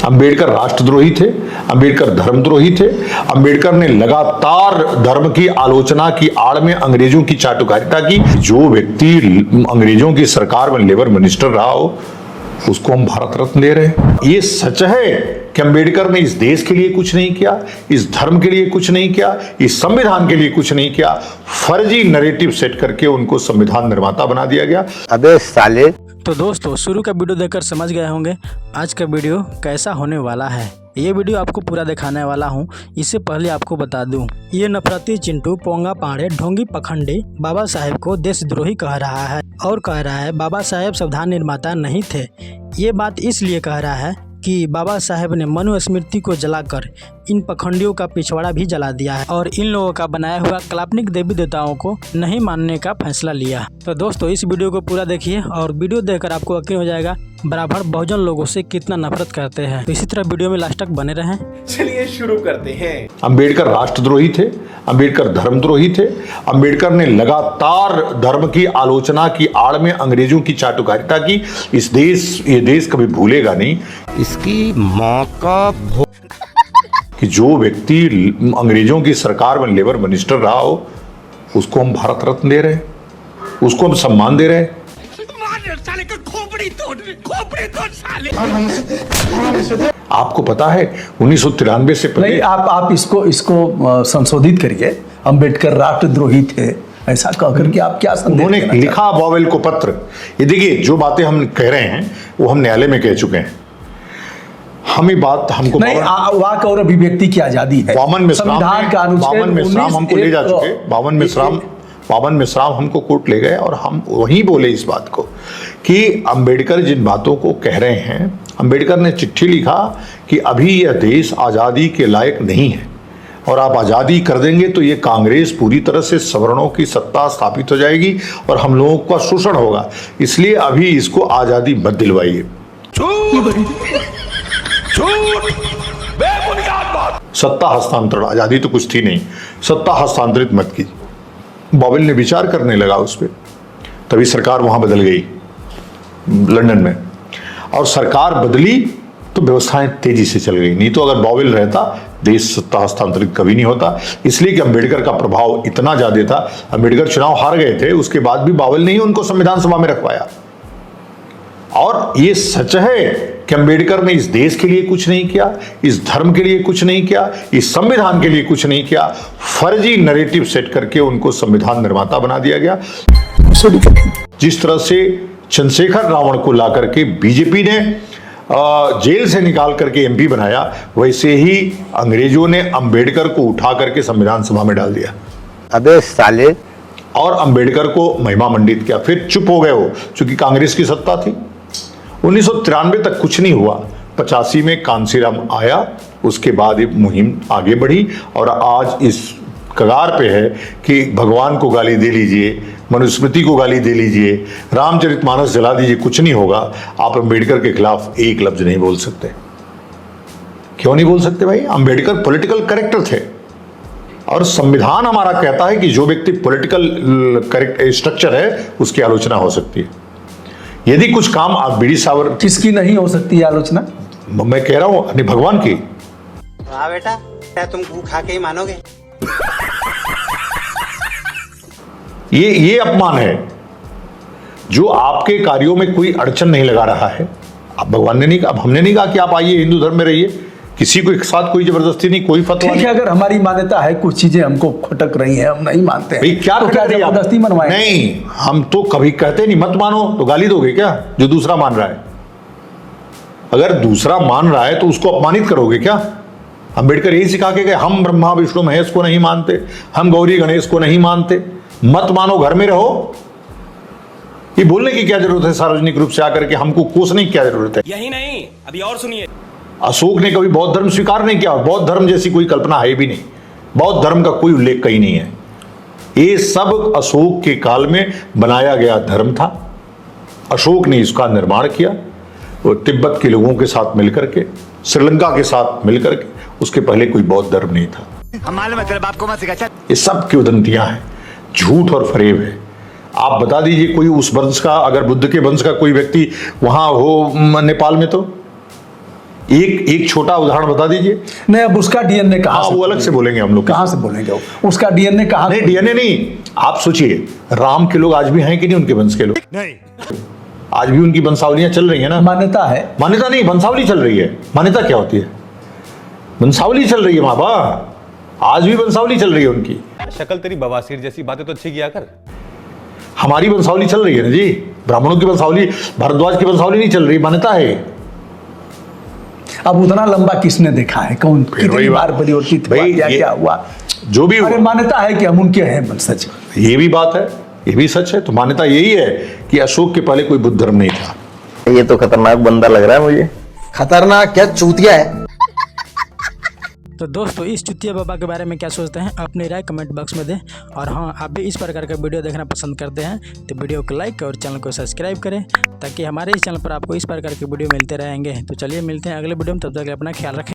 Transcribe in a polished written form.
अंबेडकर राष्ट्रद्रोही थे, अंबेडकर धर्मद्रोही थे। अंबेडकर ने लगातार धर्म की आलोचना की आड़ में अंग्रेजों की चाटुकारिता की। जो व्यक्ति अंग्रेजों की सरकार में लेबर मिनिस्टर रहा हो उसको हम भारत रत्न दे रहे हैं। ये सच है कि अंबेडकर ने इस देश के लिए कुछ नहीं किया, इस धर्म के लिए कुछ नहीं किया, इस संविधान के लिए कुछ नहीं किया। फर्जी नैरेटिव सेट करके उनको संविधान निर्माता बना दिया गया। अबे साले। तो दोस्तों, शुरू का वीडियो देखकर समझ गए होंगे आज का वीडियो कैसा होने वाला है। ये वीडियो आपको पूरा दिखाने वाला हूँ। इससे पहले आपको बता दूं, ये नफरती चिंटू पोंगा पाड़े ढोंगी पखंडी बाबा साहेब को देशद्रोही कह रहा है और कह रहा है बाबा साहेब संविधान निर्माता नहीं थे। ये बात इसलिए कह रहा है कि बाबा साहेब ने मनुस्मृति को जलाकर इन पखंडियों का पिछवाड़ा भी जला दिया है और इन लोगों का बनाया हुआ काल्पनिक देवी देवताओं को नहीं मानने का फैसला लिया। तो दोस्तों, इस वीडियो को पूरा देखिए और वीडियो देखकर आपको यकीन हो जाएगा बराबर बहुजन लोगों से कितना नफरत करते हैं। तो इसी तरह वीडियो में लास्ट तक बने रहें। चलिए शुरू करते हैं। अंबेडकर राष्ट्रद्रोही थे, अंबेडकर धर्मद्रोही थे। अंबेडकर ने लगातार धर्म की आलोचना की आड़ में अंग्रेजों की चाटुकारिता की। ये देश कभी भूलेगा नहीं इसकी माँ का कि जो व्यक्ति अंग्रेजों की सरकार में लेबर मिनिस्टर रहा हो उसको हम भारत रत्न दे रहे हैं, उसको हम सम्मान दे रहे हैं। आपको पता है 1993 से पहले नहीं, आप इसको संशोधित करिए। अंबेडकर राष्ट्रद्रोही थे ऐसा कहकर के आप क्या संदेश उन्होंने लिखा बॉवेल को पत्र। ये देखिए, जो बातें हम कह रहे हैं वो हम न्यायालय में कह चुके हैं। हमें बात हमको नहीं, वाक और अभिव्यक्ति की आजादी है। संविधान का अनुच्छेद 52 हमको ले जा चुके। 52 मिश्राम हमको कोर्ट ले गए और हम वहीं बोले इस बात को कि अंबेडकर जिन बातों को कह रहे हैं, अंबेडकर ने चिट्ठी लिखा कि अभी यह देश आज़ादी के लायक नहीं है और आप आज़ादी कर देंगे तो ये कांग्रेस पूरी तरह से सवर्णों की सत्ता स्थापित हो जाएगी और हम लोगों का शोषण होगा, इसलिए अभी इसको आज़ादी मत दिलवाइए। सत्ता हस्तांतरण, आज़ादी तो कुछ थी नहीं, सत्ता हस्तांतरित मत की। बॉवेल ने विचार करने लगा उस पर, तभी सरकार वहां बदल गई लंदन में, और सरकार बदली तो व्यवस्थाएं तेजी से चल गई। नहीं तो अगर बॉवेल रहता देश सत्ता हस्तांतरित कभी नहीं होता। इसलिए कि अंबेडकर का प्रभाव इतना ज्यादा था। अंबेडकर चुनाव हार गए थे, उसके बाद भी बॉवेल ने ही उनको संविधान सभा में रखवाया। और ये सच है कि अंबेडकर ने इस देश के लिए कुछ नहीं किया, इस धर्म के लिए कुछ नहीं किया, इस संविधान के लिए कुछ नहीं किया। फर्जी नैरेटिव सेट करके उनको संविधान निर्माता बना दिया गया। जिस तरह से चंद्रशेखर रावण को ला करके बीजेपी ने जेल से निकाल करके एमपी बनाया, वैसे ही अंग्रेजों ने अंबेडकर को उठा करके संविधान सभा में डाल दिया। अबे साले। और अंबेडकर को महिमा मंडित किया। फिर चुप हो गए वो, क्योंकि कांग्रेस की सत्ता थी। 1993 तक कुछ नहीं हुआ। 85 में कांसीराम आया, उसके बाद ये मुहिम आगे बढ़ी और आज इस कगार पे है कि भगवान को गाली दे लीजिए, मनुस्मृति को गाली दे लीजिए, रामचरितमानस जला दीजिए, कुछ नहीं होगा। आप अंबेडकर के खिलाफ एक लफ्ज नहीं बोल सकते। क्यों नहीं बोल सकते भाई? अंबेडकर पॉलिटिकल करेक्टर थे और संविधान हमारा कहता है कि जो व्यक्ति पॉलिटिकल करेक्ट स्ट्रक्चर है उसकी आलोचना हो सकती है। यदि कुछ काम आप बीडी सावर किसकी नहीं हो सकती आलोचना? मैं कह रहा हूं भगवान की। वाह बेटा, क्या तुम गू खा के ही मानोगे? ये अपमान है। जो आपके कार्यों में कोई अड़चन नहीं लगा रहा है, अब भगवान ने नहीं कहा, अब हमने नहीं कहा कि आप आइए हिंदू धर्म में रहिए, किसी को एक साथ कोई जबरदस्ती नहीं, कोई फतवा नहीं। अगर हमारी मान्यता है, कुछ चीजें हमको खटक रही हैं, हम नहीं मानते हैं, क्या तो क्या जबरदस्ती मनवाएं? नहीं, हम तो कभी कहते नहीं मत मानो, तो गाली दोगे क्या जो दूसरा मान रहा है? अगर दूसरा मान रहा है तो उसको अपमानित करोगे क्या? अंबेडकर यही सिखा के गए, हम ब्रह्मा विष्णु महेश को नहीं मानते, हम गौरी गणेश को नहीं मानते, मत मानो, घर में रहो। ये बोलने की क्या जरूरत है सार्वजनिक रूप से आकर के? हमको कोसने की क्या जरूरत है? यही नहीं, अभी और सुनिए। अशोक ने कभी बौद्ध धर्म स्वीकार नहीं किया। बौद्ध धर्म जैसी कोई कल्पना है भी नहीं, बौद्ध धर्म का कोई उल्लेख कहीं नहीं है। ये सब अशोक के काल में बनाया गया धर्म था। अशोक ने इसका निर्माण किया, वो तिब्बत के लोगों के साथ मिलकर के, श्रीलंका के साथ मिलकर के। उसके पहले कोई बौद्ध धर्म नहीं था। ये सब किंवदंतियां हैं, झूठ और फरेब है। आप बता दीजिए कोई उस वंश का, अगर बुद्ध के वंश का कोई व्यक्ति वहां हो नेपाल में, तो एक छोटा उदाहरण बता दीजिए। नहीं, अब उसका डीएनए कहाँ हाँ, से वो अलग से बोलेंगे हम लोग। कहाँ से बोलेंगे वो? उसका डीएनए कहाँ नहीं, से? डीएनए नहीं, आप सोचिए राम के लोग आज भी हैं कि नहीं, उनके वंश के लोग नहीं, आज भी उनकी वंशावलियां चल रही है ना। मान्यता है। मान्यता नहीं, वंशावली चल रही है। मान्यता क्या होती है? वंशावली चल रही है माँ बाप, आज भी वंशावली चल रही है उनकी। शक्ल तेरी बवासीर जैसी बातें तो अच्छी किया कर। हमारी वंशावली चल रही है ना जी, ब्राह्मणों की वंशावली, भारद्वाज की वंशावली नहीं चल रही, मान्यता है। अब उतना लंबा किसने देखा है? कौन फिर वही कितनी बार बात। परिवर्तित हुआ, भाई, क्या ये- क्या हुआ? जो भी अरे हुआ, मान्यता है कि हम उनके हैं वंशज। ये भी बात है, ये भी सच है। तो मान्यता यही है कि अशोक के पहले कोई बुद्ध धर्म नहीं था। ये तो खतरनाक बंदा लग रहा है मुझे। खतरनाक क्या, चूतिया है। तो दोस्तों इस चुतिया बाबा के बारे में क्या सोचते हैं अपनी राय कमेंट बॉक्स में दें। और हाँ, आप भी इस प्रकार का वीडियो देखना पसंद करते हैं तो वीडियो को लाइक और चैनल को सब्सक्राइब करें, ताकि हमारे इस चैनल पर आपको इस प्रकार के वीडियो मिलते रहेंगे। तो चलिए मिलते हैं अगले वीडियो में, तब तक अपना ख्याल रखें।